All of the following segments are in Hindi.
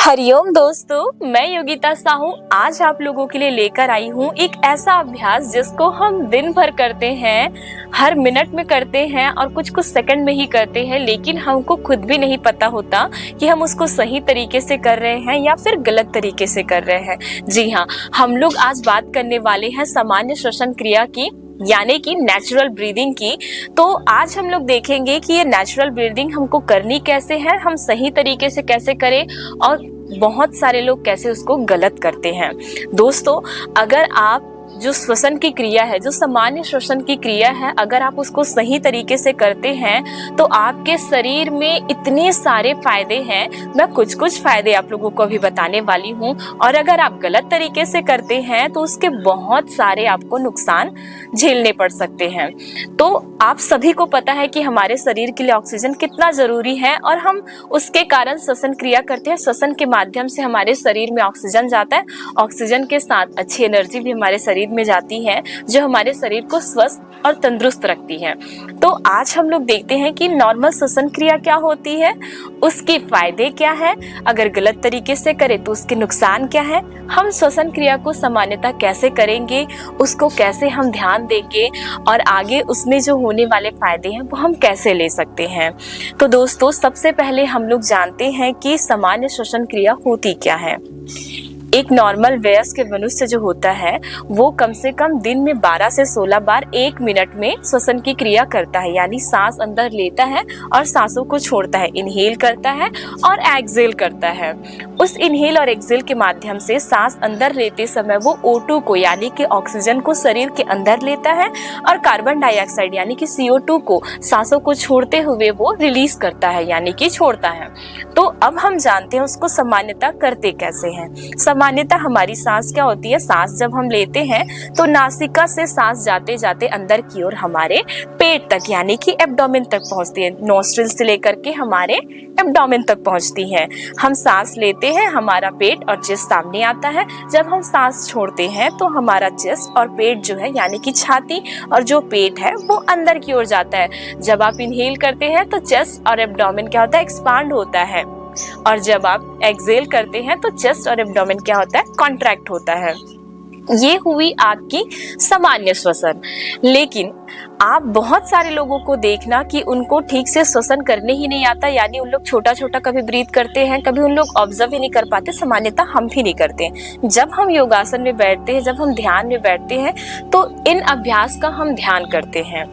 हरिओम दोस्तों, मैं योगिता साहू आज आप लोगों के लिए लेकर आई हूँ एक ऐसा अभ्यास जिसको हम दिन भर करते हैं, हर मिनट में करते हैं और कुछ कुछ सेकंड में ही करते हैं, लेकिन हमको खुद भी नहीं पता होता कि हम उसको सही तरीके से कर रहे हैं या फिर गलत तरीके से कर रहे हैं। जी हाँ, हम लोग आज बात करने वाले हैं सामान्य श्वसन क्रिया की, यानी कि नेचुरल ब्रीदिंग की। तो आज हम लोग देखेंगे कि ये नेचुरल ब्रीदिंग हमको करनी कैसे है, हम सही तरीके से कैसे करें और बहुत सारे लोग कैसे उसको गलत करते हैं। दोस्तों, अगर आप जो श्वसन की क्रिया है, जो सामान्य श्वसन की क्रिया है, अगर आप उसको सही तरीके से करते हैं तो आपके शरीर में इतने सारे फायदे हैं। मैं कुछ कुछ फायदे आप लोगों को अभी बताने वाली हूँ, और अगर आप गलत तरीके से करते हैं तो उसके बहुत सारे आपको नुकसान झेलने पड़ सकते हैं। तो आप सभी को पता है कि हमारे शरीर के लिए ऑक्सीजन कितना जरूरी है, और हम उसके कारण श्वसन क्रिया करते हैं। श्वसन के माध्यम से हमारे शरीर में ऑक्सीजन जाता है, ऑक्सीजन के साथ अच्छी एनर्जी भी हमारे शरीर में जाती है, जो हमारे शरीर को स्वस्थ और तंदुरुस्त रखती है। तो आज हम लोग देखते हैं कि नॉर्मल श्वसन क्रिया क्या होती है, उसके फायदे क्या है, अगर गलत तरीके से करें तो उसके नुकसान क्या है, हम श्वसन क्रिया को सामान्यतः कैसे करेंगे, उसको कैसे हम ध्यान देंगे, और आगे उसमें जो होने वाले फायदे हैं वो हम कैसे ले सकते हैं। तो दोस्तों, सबसे पहले हम लोग जानते हैं कि सामान्य श्वसन क्रिया होती क्या है। एक नॉर्मल वयस्क मनुष्य जो होता है वो कम से कम दिन में 12 से 16 बार 1 मिनट में श्वसन की क्रिया करता है, यानी सांस अंदर लेता है और सांसों को छोड़ता है, इनहेल करता है और एक्सहेल करता है। उस इनहेल और एक्सहेल के माध्यम से सांस अंदर लेते समय वो O2 को, यानी कि ऑक्सीजन को शरीर के अंदर लेता है, और कार्बन डाइऑक्साइड यानी कि CO2 को सांसों को छोड़ते हुए वो रिलीज करता है, यानी कि छोड़ता है। तो अब हम जानते हैं उसको सामान्यतः करते कैसे हैं। सामान्यतः हमारी सांस क्या होती है, सांस जब हम लेते हैं तो नासिका से सांस जाते जाते अंदर की ओर हमारे पेट तक, यानी कि एब्डोमेन तक पहुंचती है। नोस्ट्रिल से लेकर के हमारे एब्डोमेन तक पहुंचती है। हम सांस लेते हैं, हमारा पेट और चेस्ट सामने आता है। जब हम सांस छोड़ते हैं तो हमारा चेस्ट और पेट जो है, यानी कि छाती और जो पेट है वो अंदर की ओर जाता है। जब आप इनहेल करते हैं तो चेस्ट और एब्डोमेन क्या होता है, एक्सपांड होता है, और जब आप एक्सहेल करते हैं तो चेस्ट और एब्डोमेन क्या होता है, कॉन्ट्रैक्ट होता है। ये हुई आपकी सामान्य श्वसन। लेकिन आप बहुत सारे लोगों को देखना कि उनको ठीक से श्वसन करने ही नहीं आता, यानी उन लोग छोटा छोटा कभी ब्रीथ करते हैं, कभी उन लोग ऑब्जर्व ही नहीं कर पाते। सामान्यतः हम भी नहीं करते। जब हम योगासन में बैठते हैं, जब हम ध्यान में बैठते हैं तो इन अभ्यास का हम ध्यान करते हैं।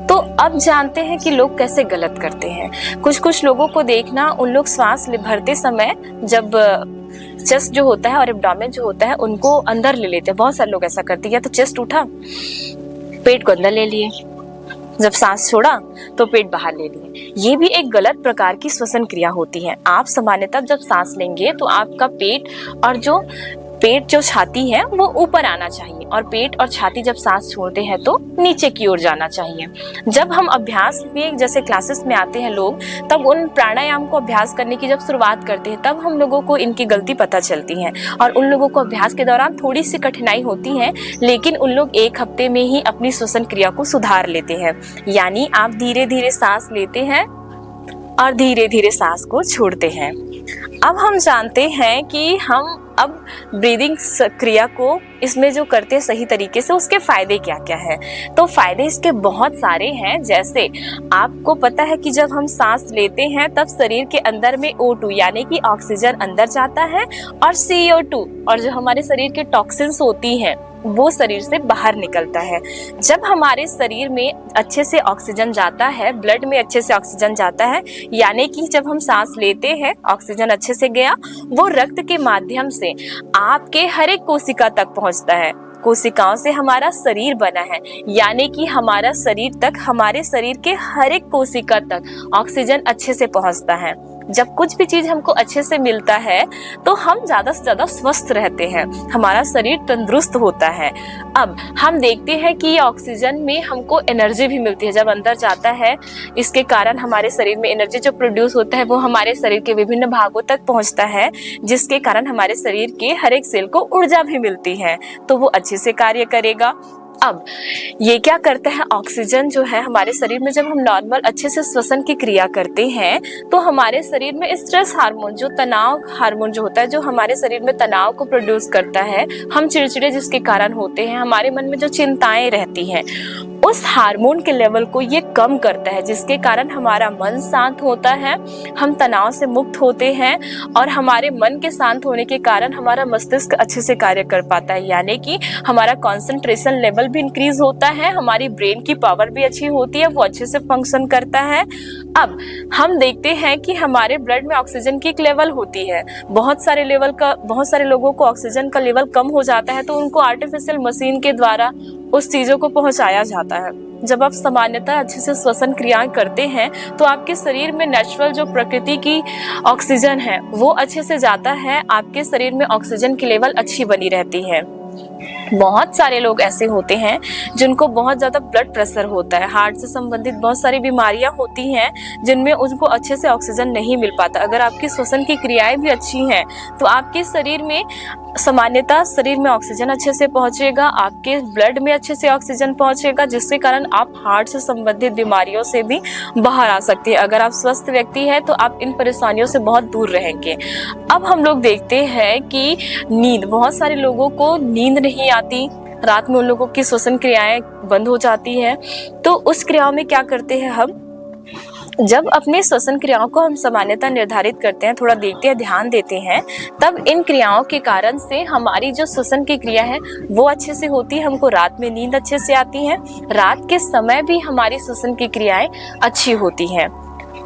तो अब जानते हैं कि लोग कैसे गलत करते हैं। कुछ कुछ लोगों को देखना, उन लोग श्वास भरते समय जब चेस्ट जो होता है और एब्डोमेन जो होता है उनको अंदर ले लेते हैं। बहुत सारे लोग ऐसा करते हैं, या तो चेस्ट उठा, पेट को अंदर ले लिए, जब सांस छोड़ा तो पेट बाहर ले लिए। ये भी एक गलत प्रकार की श्वसन क्रिया होती है। आप सामान्यतः जब सांस लेंगे तो आपका पेट जो छाती है वो ऊपर आना चाहिए, और पेट और छाती जब सांस छोड़ते हैं तो नीचे की ओर जाना चाहिए। जब हम अभ्यास में, जैसे क्लासेस में आते हैं लोग, तब उन प्राणायाम को अभ्यास करने की जब शुरुआत करते हैं तब हम लोगों को इनकी गलती पता चलती है, और उन लोगों को अभ्यास के दौरान थोड़ी सी कठिनाई होती है, लेकिन उन लोग 1 हफ्ते में ही अपनी श्वसन क्रिया को सुधार लेते हैं। यानी आप धीरे धीरे सांस लेते हैं और धीरे धीरे सांस को छोड़ते हैं। अब हम जानते हैं कि हम अब ब्रीदिंग क्रिया को इसमें जो करते हैं सही तरीके से, उसके फायदे क्या क्या है। तो फायदे इसके बहुत सारे हैं। जैसे आपको पता है कि जब हम सांस लेते हैं तब शरीर के अंदर में O2 यानी कि ऑक्सीजन अंदर जाता है, और CO2 और जो हमारे शरीर के टॉक्सिन्स होती हैं वो शरीर से बाहर निकलता है। जब हमारे शरीर में अच्छे से ऑक्सीजन जाता है, ब्लड में अच्छे से ऑक्सीजन जाता है, यानी कि जब हम सांस लेते हैं ऑक्सीजन अच्छे से गया, वो रक्त के माध्यम से आपके हर एक कोशिका तक पहुंचता है। कोशिकाओं से हमारा शरीर बना है, यानी कि हमारा शरीर तक, हमारे शरीर के हर एक कोशिका तक ऑक्सीजन अच्छे से पहुंचता है। जब कुछ भी चीज हमको अच्छे से मिलता है तो हम ज्यादा से ज्यादा स्वस्थ रहते हैं, हमारा शरीर तंदुरुस्त होता है। अब हम देखते हैं कि ये ऑक्सीजन में हमको एनर्जी भी मिलती है जब अंदर जाता है। इसके कारण हमारे शरीर में एनर्जी जो प्रोड्यूस होता है वो हमारे शरीर के विभिन्न भागों तक पहुंचता है, जिसके कारण हमारे शरीर के हर एक सेल को ऊर्जा भी मिलती है, तो वो अच्छे से कार्य करेगा। अब ये क्या करता है, ऑक्सीजन जो है हमारे शरीर में, जब हम नॉर्मल अच्छे से श्वसन की क्रिया करते हैं तो हमारे शरीर में स्ट्रेस हार्मोन, जो तनाव हार्मोन जो होता है, जो हमारे शरीर में तनाव को प्रोड्यूस करता है, हम चिड़चिड़े जिसके कारण होते हैं, हमारे मन में जो चिंताएं रहती हैं, उस हार्मोन के लेवल को ये कम करता है, जिसके कारण हमारा मन शांत होता है, हम तनाव से मुक्त होते हैं और हमारे मन के शांत होने के कारण हमारा मस्तिष्क अच्छे से कार्य कर पाता है, यानी कि हमारा कंसंट्रेशन लेवल भी इंक्रीज होता है, हमारी ब्रेन की पावर भी अच्छी होती है, वो अच्छे से फंक्शन करता है। अब हम देखते हैं कि हमारे ब्लड में ऑक्सीजन की एक लेवल होती है, बहुत सारे लोगों को ऑक्सीजन का लेवल कम हो जाता है तो उनको आर्टिफिशियल मशीन के द्वारा उस चीजों को पहुंचाया जाता है। जब आप सामान्यतः अच्छे से श्वसन क्रियाएं करते हैं तो आपके शरीर में नेचुरल जो प्रकृति की ऑक्सीजन है वो अच्छे से जाता है, आपके शरीर में ऑक्सीजन की लेवल अच्छी बनी रहती है। बहुत सारे लोग ऐसे होते हैं जिनको बहुत ज्यादा ब्लड प्रेशर होता है, हार्ट से संबंधित बहुत सारी बीमारियां होती हैं जिनमें उनको अच्छे से ऑक्सीजन नहीं मिल पाता। अगर आपकी श्वसन की क्रियाएं भी अच्छी हैं तो आपके शरीर में सामान्यतः शरीर में ऑक्सीजन अच्छे से पहुंचेगा, आपके ब्लड में अच्छे से ऑक्सीजन पहुंचेगा, जिसके कारण आप हार्ट से संबंधित बीमारियों से भी बाहर आ सकते हैं। अगर आप स्वस्थ व्यक्ति हैं तो आप इन परेशानियों से बहुत दूर रहेंगे। अब हम लोग देखते हैं कि नींद, बहुत सारे लोगों को नींद नहीं आती, रात में उन लोगों की श्वसन क्रियाएं बंद हो जाती है। तो उस क्रियाओं में क्या करते हैं, हम जब अपने श्वसन क्रियाओं को हम सामान्यतः निर्धारित करते हैं, थोड़ा देखते हैं, ध्यान देते हैं, तब इन क्रियाओं के कारण से हमारी जो श्वसन की क्रिया है वो अच्छे से होती है, हमको रात में नींद अच्छे से आती है, रात के समय भी हमारी श्वसन की क्रियाएं अच्छी होती हैं।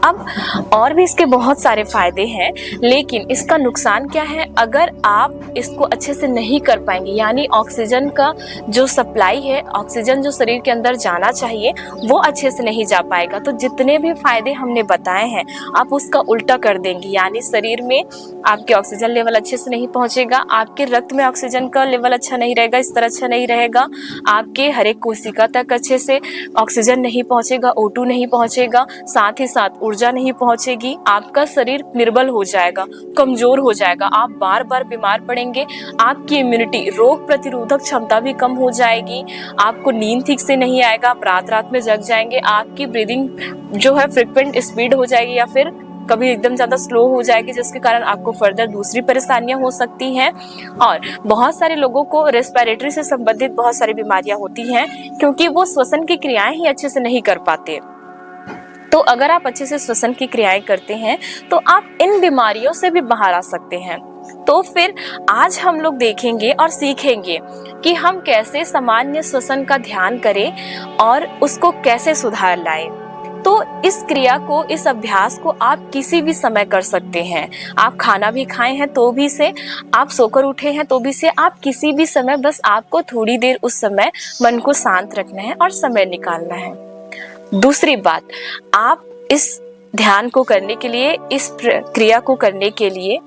अब और भी इसके बहुत सारे फायदे हैं, लेकिन इसका नुकसान क्या है, अगर आप इसको अच्छे से नहीं कर पाएंगे, यानी ऑक्सीजन का जो सप्लाई है, ऑक्सीजन जो शरीर के अंदर जाना चाहिए वो अच्छे से नहीं जा पाएगा, तो जितने भी फायदे हमने बताए हैं आप उसका उल्टा कर देंगे, यानी शरीर में आपके ऑक्सीजन लेवल अच्छे से नहीं पहुंचेगा, आपके रक्त में ऑक्सीजन का लेवल अच्छा नहीं रहेगा, स्तर अच्छा नहीं रहेगा, आपके हर एक कोशिका तक अच्छे से ऑक्सीजन नहीं पहुंचेगा, O2 नहीं पहुंचेगा, साथ ही साथ ऊर्जा नहीं पहुंचेगी, आपका शरीर निर्बल हो जाएगा, कमजोर हो जाएगा, आप बार बार बीमार पड़ेंगे, आपकी इम्यूनिटी, रोग प्रतिरोधक क्षमता भी कम हो जाएगी, आपको नींद ठीक से नहीं आएगा, आप रात रात में जग जाएंगे, आपकी ब्रीदिंग जो है फ्रीक्वेंट स्पीड हो जाएगी या फिर कभी एकदम ज्यादा स्लो हो जाएगी, जिसके कारण आपको फर्दर दूसरी परेशानियां हो सकती हैं। और बहुत सारे लोगों को रेस्पिरेटरी से संबंधित बहुत सारी बीमारियां होती हैं क्योंकि वो श्वसन की क्रियाएं ही अच्छे से नहीं कर पाते। तो अगर आप अच्छे से श्वसन की क्रियाएं करते हैं तो आप इन बीमारियों से भी बाहर आ सकते हैं। तो फिर आज हम लोग देखेंगे और सीखेंगे कि हम कैसे सामान्य श्वसन का ध्यान करें और उसको कैसे सुधार लाएं। तो इस क्रिया को, इस अभ्यास को आप किसी भी समय कर सकते हैं। आप खाना भी खाए हैं तो भी से, आप सोकर उठे हैं तो भी से, आप किसी भी समय, बस आपको थोड़ी देर उस समय मन को शांत रखना है और समय निकालना है। दूसरी बात, आप इस ध्यान को करने के लिए, इस क्रिया को करने के लिए,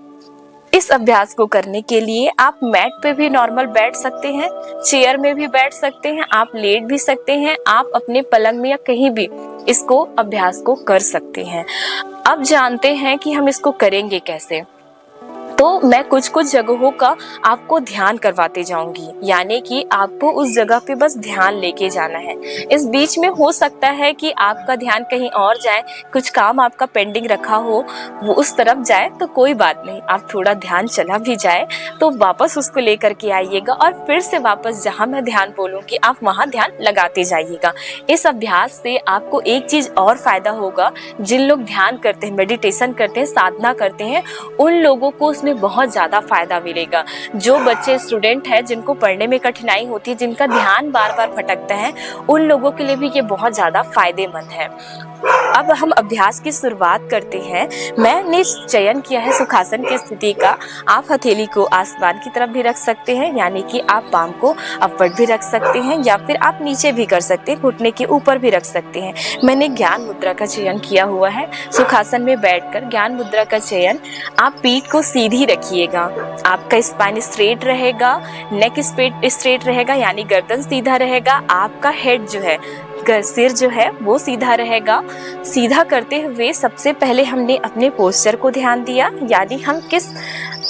इस अभ्यास को करने के लिए आप मैट पे भी नॉर्मल बैठ सकते हैं, चेयर में भी बैठ सकते हैं, आप लेट भी सकते हैं, आप अपने पलंग में या कहीं भी इसको अभ्यास को कर सकते हैं। अब जानते हैं कि हम इसको करेंगे कैसे। तो मैं कुछ जगहों का आपको ध्यान करवाते जाऊंगी, यानी कि आपको उस जगह पे बस ध्यान लेके जाना है। इस बीच में हो सकता है कि आपका ध्यान कहीं और जाए, कुछ काम आपका पेंडिंग रखा हो वो उस तरफ जाए, तो कोई बात नहीं, आप थोड़ा ध्यान चला भी जाए तो वापस उसको लेकर के आइएगा और फिर से वापस जहां मैं ध्यान बोलूंगी आप वहां ध्यान लगाते जाइएगा। इस अभ्यास से आपको एक चीज और फायदा होगा, जिन लोग ध्यान करते हैं, मेडिटेशन करते हैं, साधना करते हैं, उन लोगों को बहुत ज्यादा फायदा मिलेगा। जो बच्चे, स्टूडेंट हैं जिनको पढ़ने में कठिनाई होती है, जिनका ध्यान बार बार भटकता है, उन लोगों के लिए भी ये बहुत ज्यादा फायदेमंद है। अब हम अभ्यास की शुरुआत करते हैं। मैंने चयन किया है सुखासन की स्थिति का। आप हथेली को आसमान की तरफ भी रख सकते हैं, यानी कि आप पाम को अपवर्ड भी रख सकते हैं, या फिर आप नीचे भी कर सकते हैं, घुटने के ऊपर भी रख सकते हैं। मैंने ज्ञान मुद्रा का चयन किया हुआ है। सुखासन में बैठकर ज्ञान मुद्रा का चयन, आप पीठ को सीधी रखिएगा, आपका स्पाइन स्ट्रेट रहेगा, नेक स्ट्रेट रहेगा, यानी गर्दन सीधा रहेगा, आपका हेड जो है, सिर जो है वो सीधा रहेगा। सीधा करते हुए सबसे पहले हमने अपने पोस्चर को ध्यान दिया, यानी हम किस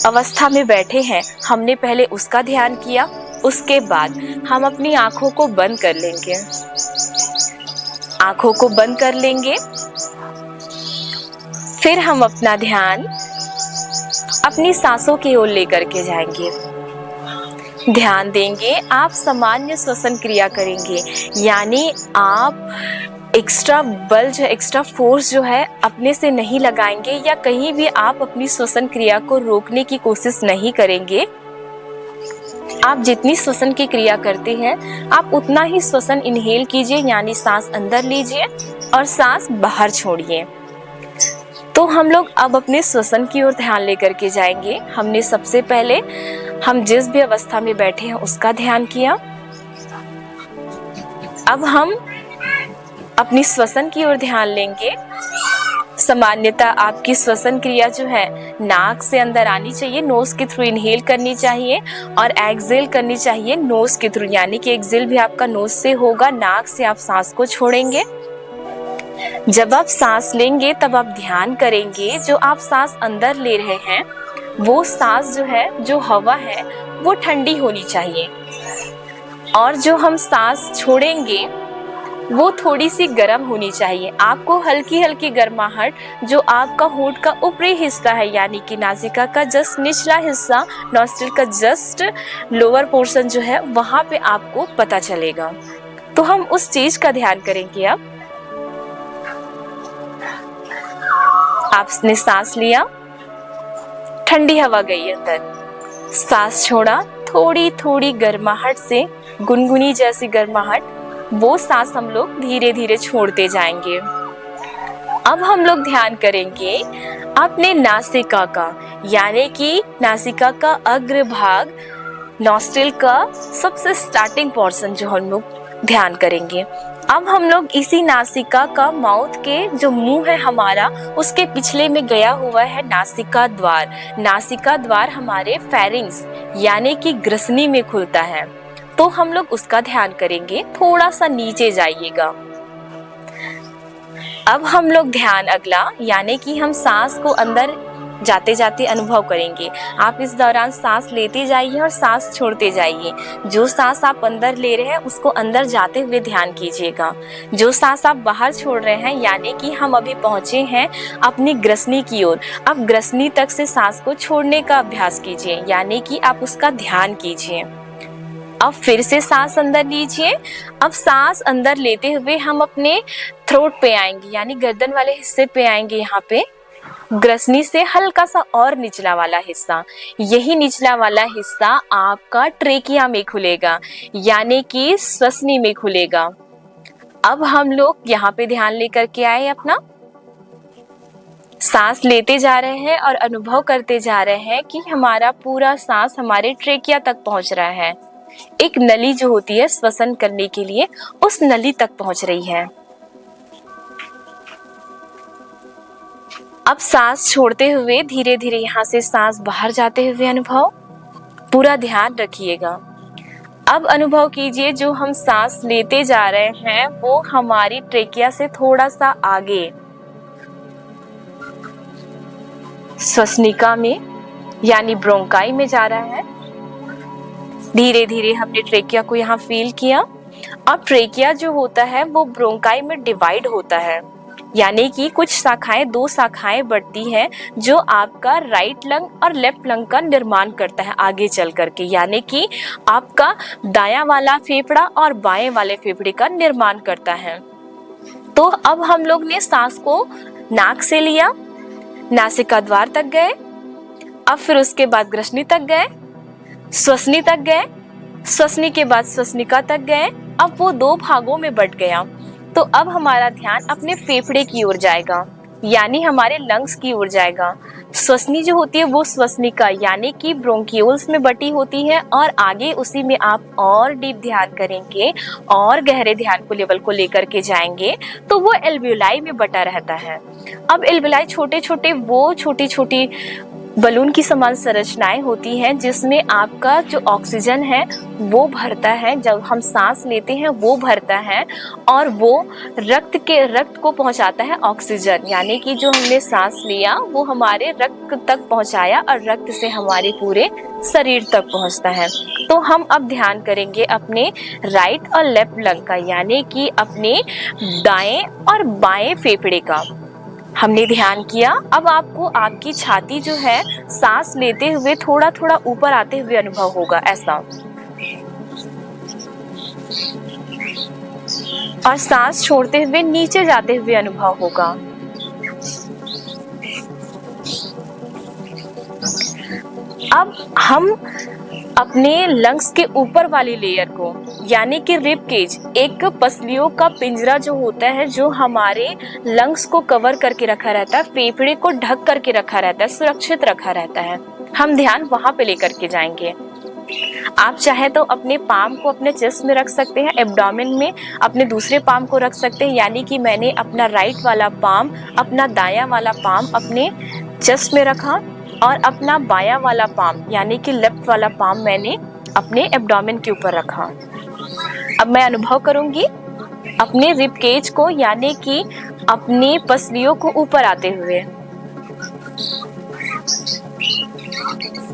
अवस्था में बैठे हैं हमने पहले उसका ध्यान किया। उसके बाद हम अपनी आंखों को बंद कर लेंगे। आंखों को बंद कर लेंगे। फिर हम अपना ध्यान अपनी सांसों की ओर लेकर के जाएंगे। ध्यान देंगे, आप सामान्य श्वसन क्रिया करेंगे, यानी आप एक्स्ट्रा बल जो एक्स्ट्रा फोर्स जो है अपने से नहीं लगाएंगे या कहीं भी आप अपनी श्वसन क्रिया को रोकने की कोशिश नहीं करेंगे। आप जितनी श्वसन की क्रिया करते हैं आप उतना ही श्वसन इनहेल कीजिए, यानी सांस अंदर लीजिए और सांस बाहर छोड़िए। तो हम लोग अब अपने श्वसन की ओर ध्यान लेकर के जाएंगे। हमने सबसे पहले हम जिस भी अवस्था में बैठे हैं उसका ध्यान किया। अब हम अपनी श्वसन की ओर ध्यान लेंगे। सामान्यतः आपकी श्वसन क्रिया जो है नाक से अंदर आनी चाहिए, नोज के थ्रू इनहेल करनी चाहिए और एक्सहेल करनी चाहिए नोज के थ्रू, यानी कि एक्सहेल भी आपका नोज से होगा, नाक से आप सांस को छोड़ेंगे। जब आप सांस लेंगे तब आप ध्यान करेंगे जो आप सांस अंदर ले रहे हैं वो सांस जो है, जो हवा है वो ठंडी होनी चाहिए, और जो हम सांस छोड़ेंगे वो थोड़ी सी गर्म होनी चाहिए। आपको हल्की हल्की गर्माहट जो आपका होंठ का ऊपरी हिस्सा है, यानी कि नासिका का जस्ट निचला हिस्सा, नॉस्ट्रिल का जस्ट लोअर पोर्शन जो है वहां पे आपको पता चलेगा। तो हम उस चीज का ध्यान करेंगे। अब आपने सांस लिया, ठंडी हवा गई अंदर, सांस छोड़ा, थोड़ी थोड़ी गर्माहट से गुनगुनी जैसी गर्माहट, वो सांस हम लोग धीरे धीरे छोड़ते जाएंगे। अब हम लोग ध्यान करेंगे अपने नासिका का, यानी कि नासिका का अग्र भाग, नॉस्ट्रिल का सबसे स्टार्टिंग पोर्शन जो हम लोग ध्यान करेंगे। अब हम लोग इसी नासिका का माउथ के जो मुंह है हमारा, उसके पिछले में गया हुआ है नासिका द्वार। नासिका द्वार हमारे फेरिंग्स यानी कि ग्रसनी में खुलता है, तो हम लोग उसका ध्यान करेंगे। थोड़ा सा नीचे जाइएगा। अब हम लोग ध्यान अगला, यानी कि हम सांस को अंदर जाते जाते अनुभव करेंगे। आप इस दौरान सांस लेते जाइए और सांस छोड़ते जाइए। जो सांस आप अंदर ले रहे हैं उसको अंदर जाते हुए ध्यान कीजिएगा। जो सांस आप बाहर छोड़ रहे हैं, यानी कि हम अभी पहुंचे हैं अपनी ग्रसनी की ओर, अब ग्रसनी तक से सांस को छोड़ने का अभ्यास कीजिए, यानी कि आप उसका ध्यान कीजिए। अब फिर से सांस अंदर लीजिए। अब सांस अंदर लेते हुए हम अपने थ्रोट पे आएंगे, यानी गर्दन वाले हिस्से पे आएंगे। यहाँ पे ग्रसनी से हल्का सा और निचला वाला हिस्सा, यही निचला वाला हिस्सा आपका ट्रेकिया में खुलेगा, यानी कि श्वसनी में खुलेगा। अब हम लोग यहाँ पे ध्यान लेकर के आए, अपना सांस लेते जा रहे हैं और अनुभव करते जा रहे हैं कि हमारा पूरा सांस हमारे ट्रेकिया तक पहुंच रहा है। एक नली जो होती है श्वसन करने के लिए, उस नली तक पहुंच रही है। अब सांस छोड़ते हुए धीरे धीरे यहाँ से सांस बाहर जाते हुए अनुभव, पूरा ध्यान रखिएगा। अब अनुभव कीजिए जो हम सांस लेते जा रहे हैं वो हमारी ट्रेकिया से थोड़ा सा आगे श्वसनिका में यानी ब्रोंकाई में जा रहा है। धीरे धीरे हमने ट्रेकिया को यहाँ फील किया। अब ट्रेकिया जो होता है वो ब्रोंकाई में डिवाइड होता है, यानी कि कुछ शाखाएं, दो शाखाएं बढ़ती हैं जो आपका राइट लंग और लेफ्ट लंग का निर्माण करता है आगे चल करके, यानी कि आपका दायां वाला फेफड़ा और बाएं वाले फेफड़े का निर्माण करता है। तो अब हम लोग ने सांस को नाक से लिया, नासिका द्वार तक गए, अब फिर उसके बाद ग्रसनी तक गए, श्वसनी तक गए, श्वसनी के बाद श्वसनिका तक गए। अब वो दो भागों में बट गया। तो अब हमारा ध्यान अपने फेफड़े की ओर जाएगा, यानी हमारे लंग्स की ओर जाएगा। श्वसनी जो होती है वो श्वसनिका यानी कि ब्रोंकियोल्स में बटी होती है, और आगे उसी में आप और डीप ध्यान करेंगे और गहरे ध्यान को लेवल को लेकर के जाएंगे तो वो एल्वियोलाई में बटा रहता है। अब एल्वियोलाई छोटे छोटे वो छोटी छोटी बलून की समान संरचनाएं होती हैं जिसमें आपका जो ऑक्सीजन है वो भरता है, जब हम सांस लेते हैं वो भरता है और वो रक्त को पहुंचाता है ऑक्सीजन, यानी कि जो हमने सांस लिया वो हमारे रक्त तक पहुंचाया और रक्त से हमारे पूरे शरीर तक पहुंचता है। तो हम अब ध्यान करेंगे अपने राइट और लेफ्ट लंग का, यानी कि अपने दाएं और बाएं फेफड़े का। हमने ध्यान किया। अब आपको आपकी छाती जो है सांस लेते हुए थोड़ा थोड़ा ऊपर आते हुए अनुभव होगा, ऐसा, और सांस छोड़ते हुए नीचे जाते हुए अनुभव होगा। अब हम अपने लंग्स के ऊपर वाली लेयर को, यानी कि रिब केज, एक पसलियों का पिंजरा जो होता है जो हमारे लंग्स को कवर करके रखा रहता है, फेफड़े को ढक करके रखा रहता है, सुरक्षित रखा रहता है, हम ध्यान वहां पे लेकर के जाएंगे। आप चाहे तो अपने पाम को अपने चेस्ट में रख सकते हैं, एब्डोमेन में अपने दूसरे पाम को रख सकते हैं, यानी कि मैंने अपना राइट वाला पाम, अपना दायां वाला पाम अपने चेस्ट में रखा और अपना बायां वाला पाम यानी कि लेफ्ट वाला पाम मैंने अपने एब्डोमेन के ऊपर रखा। अब मैं अनुभव करूंगी अपने रिब केज को, यानी कि अपनी पसलियों को ऊपर आते हुए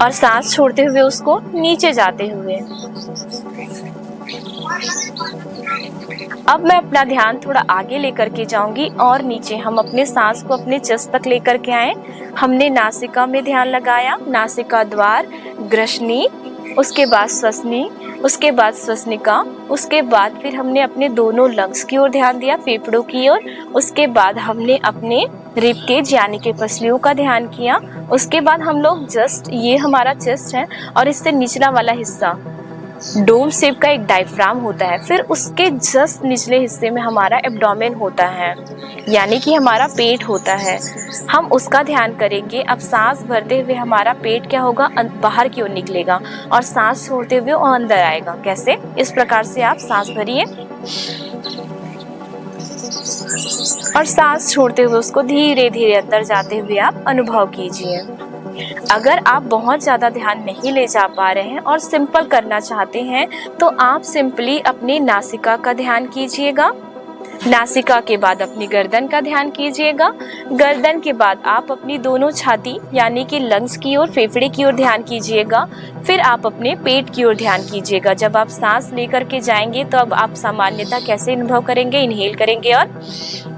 और सांस छोड़ते हुए उसको नीचे जाते हुए। अब मैं अपना ध्यान थोड़ा आगे लेकर के जाऊंगी और नीचे हम अपने सांस को अपने चेस्ट तक लेकर के आए। हमने नासिका में ध्यान लगाया, नासिका द्वार, ग्रसनी, उसके बाद श्वसनी, उसके बाद श्वसनिका, उसके बाद फिर हमने अपने दोनों लंग्स की ओर ध्यान दिया, फेफड़ों की ओर। उसके बाद हमने अपने रिब केज यानी कि पसलियों का ध्यान किया। उसके बाद हम लोग जस्ट, ये हमारा चेस्ट है और इससे निचला वाला हिस्सा डोम शेप का एक डायफ्राम होता है, फिर उसके जस्ट निचले हिस्से में हमारा एब्डोमेन होता है, यानी कि हमारा पेट होता है, हम उसका ध्यान करेंगे। अब सांस भरते हुए हमारा पेट क्या होगा, बाहर की ओर निकलेगा और सांस छोड़ते हुए वो अंदर आएगा। कैसे? इस प्रकार से आप सांस भरिए और सांस छोड़ते हुए उसको धीरे धीरे अंदर जाते हुए आप अनुभव कीजिए। अगर आप बहुत ज़्यादा ध्यान नहीं ले जा पा रहे हैं और सिंपल करना चाहते हैं तो आप सिंपली अपनी नासिका का ध्यान कीजिएगा, नासिका के बाद अपनी गर्दन का ध्यान कीजिएगा, गर्दन के बाद आप अपनी दोनों छाती यानी कि लंग्स की ओर, फेफड़े की ओर ध्यान कीजिएगा, फिर आप अपने पेट की ओर ध्यान कीजिएगा। जब आप सांस लेकर के जाएंगे तो अब आप सामान्यतः कैसे अनुभव करेंगे, इनहेल करेंगे और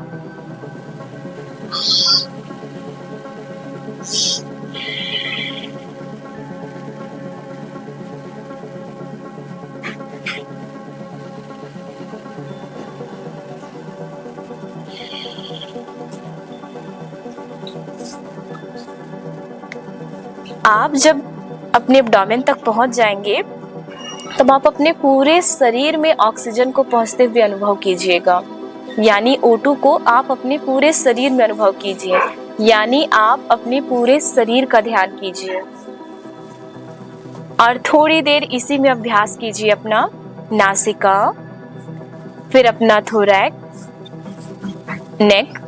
आप जब अपने एब्डोमेन तक पहुंच जाएंगे तब आप अपने पूरे शरीर में ऑक्सीजन को पहुंचते हुए अनुभव कीजिएगा, यानी O2 को आप अपने पूरे शरीर में अनुभव कीजिए, यानी आप अपने पूरे शरीर का ध्यान कीजिए और थोड़ी देर इसी में अभ्यास कीजिए। अपना नासिका, फिर अपना थोरैक्स, नेक,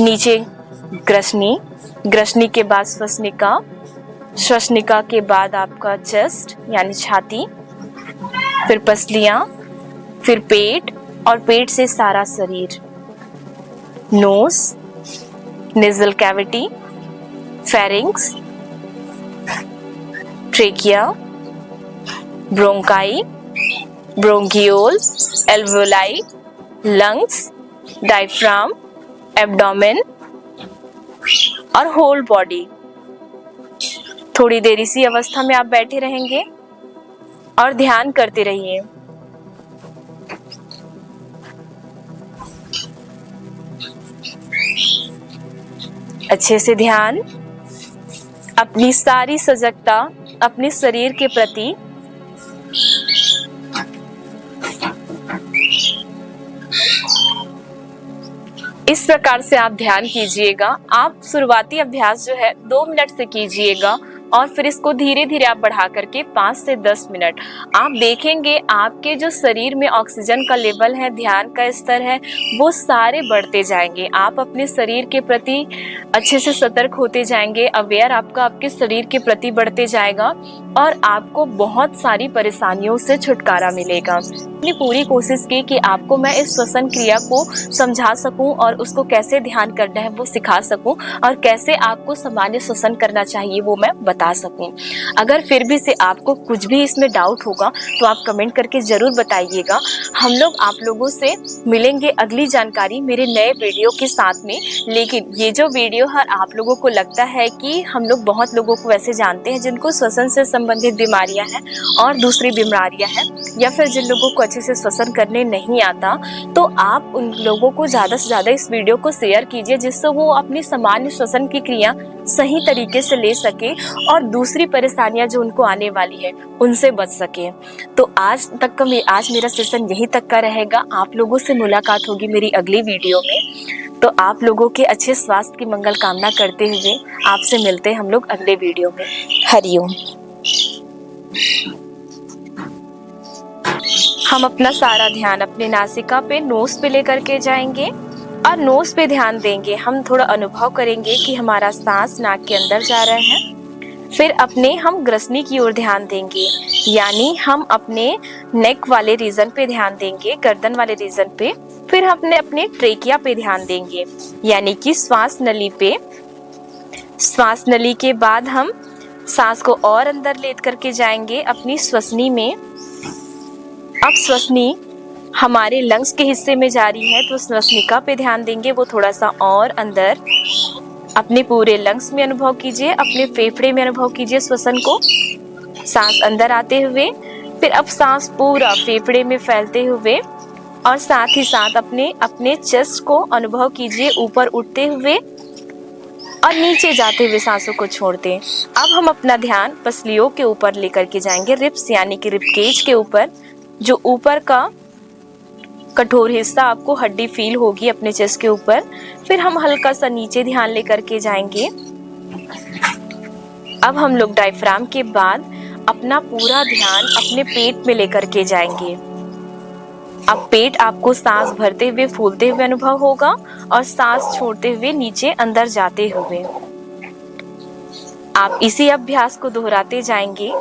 नीचे ग्रसनी, ग्रसनी के बाद श्वसनिका, श्वसनिका के बाद आपका चेस्ट यानी छाती, फिर पसलियां, फिर पेट और पेट से सारा शरीर, nose, nasal cavity, pharynx, trachea, bronchi, bronchiole, alveoli, lungs, diaphragm, abdomen और होल बॉडी। थोड़ी देर इसी अवस्था में आप बैठे रहेंगे और ध्यान करते रहिए। अच्छे से ध्यान, अपनी सारी सजगता अपने शरीर के प्रति इस प्रकार से आप ध्यान कीजिएगा। आप शुरुआती अभ्यास जो है 2 मिनट से कीजिएगा, और फिर इसको धीरे धीरे आप बढ़ा करके 5 से 10 मिनट। आप देखेंगे आपके जो शरीर में ऑक्सीजन का लेवल है, ध्यान का स्तर है, वो सारे बढ़ते जाएंगे। आप अपने शरीर के प्रति अच्छे से सतर्क होते जाएंगे, अवेयर आपका आपके शरीर के प्रति बढ़ते जाएगा और आपको बहुत सारी परेशानियों से छुटकारा मिलेगा। मैंने पूरी कोशिश की कि आपको मैं इस श्वसन क्रिया को समझा सकूं और उसको कैसे ध्यान करना है वो सिखा सकूं और कैसे आपको सामान्य श्वसन करना चाहिए वो मैं बता सकूं। अगर फिर भी से आपको कुछ भी इसमें डाउट होगा तो आप कमेंट करके जरूर बताइएगा। हम लोग आप लोगों से मिलेंगे अगली जानकारी मेरे नए वीडियो के साथ में। लेकिन ये जो वीडियो है आप लोगों को लगता है कि हम लोग बहुत लोगों को वैसे जानते हैं जिनको श्वसन से संबंधित बीमारियां हैं और दूसरी बीमारियां हैं, या फिर जिन लोगों को अच्छे से श्वसन करने नहीं आता, तो आप उन लोगों को ज्यादा से ज्यादा इस वीडियो को शेयर कीजिए जिससे वो अपनी सामान्य श्वसन की क्रिया सही तरीके से ले सके और दूसरी परेशानियां जो उनको आने वाली है उनसे बच सके। तो आज मेरा सेशन यही तक का रहेगा। आप लोगों से मुलाकात होगी मेरी अगली वीडियो में। तो आप लोगों के अच्छे स्वास्थ्य की मंगल कामना करते हुए आपसे मिलते हैं हम लोग अगले वीडियो में। हरिओम। हम अपना सारा ध्यान अपने नासिका पे, नोज पे लेकर के जाएंगे और नोज पे ध्यान देंगे। हम थोड़ा अनुभव करेंगे कि हमारा सांस नाक के अंदर जा रहा है। फिर अपने हम ग्रसनी की ओर ध्यान देंगे, यानी हम अपने नेक वाले रीजन पे ध्यान देंगे, गर्दन वाले रीजन पे। फिर हमने अपने ट्रेकिया पे ध्यान देंगे, यानी कि श्वास नली पे। श्वास नली के बाद हम सांस को और अंदर ले करके जाएंगे अपनी श्वसनी में। अब श्वसनी हमारे लंग्स के हिस्से में जा रही है तो श्वसनिका पे ध्यान देंगे, वो थोड़ा सा और अंदर। अपने पूरे लंग्स में अनुभव कीजिए, अपने फेफड़े में अनुभव कीजिए श्वसन को, सांस अंदर आते हुए। फिर अब सांस पूरा फेफड़े में फैलते हुए और साथ ही साथ अपने चेस्ट को अनुभव कीजिए ऊपर उठते हुए और नीचे जाते हुए सांसों को छोड़ते। अब हम अपना ध्यान पसलियों के ऊपर लेकर के जाएंगे, रिब्स यानी कि रिब केज के ऊपर, जो ऊपर का कठोर हिस्सा आपको हड्डी फील होगी अपने चेस्ट के ऊपर। फिर हम हल्का सा नीचे ध्यान लेकर के जाएंगे। अब हम लोग डायफ्राम के बाद अपना पूरा ध्यान अपने पेट में लेकर के जाएंगे। अब पेट आपको सांस भरते हुए फूलते हुए अनुभव होगा और सांस छोड़ते हुए नीचे अंदर जाते हुए। आप इसी अभ्यास को दोहराते जाएंगे।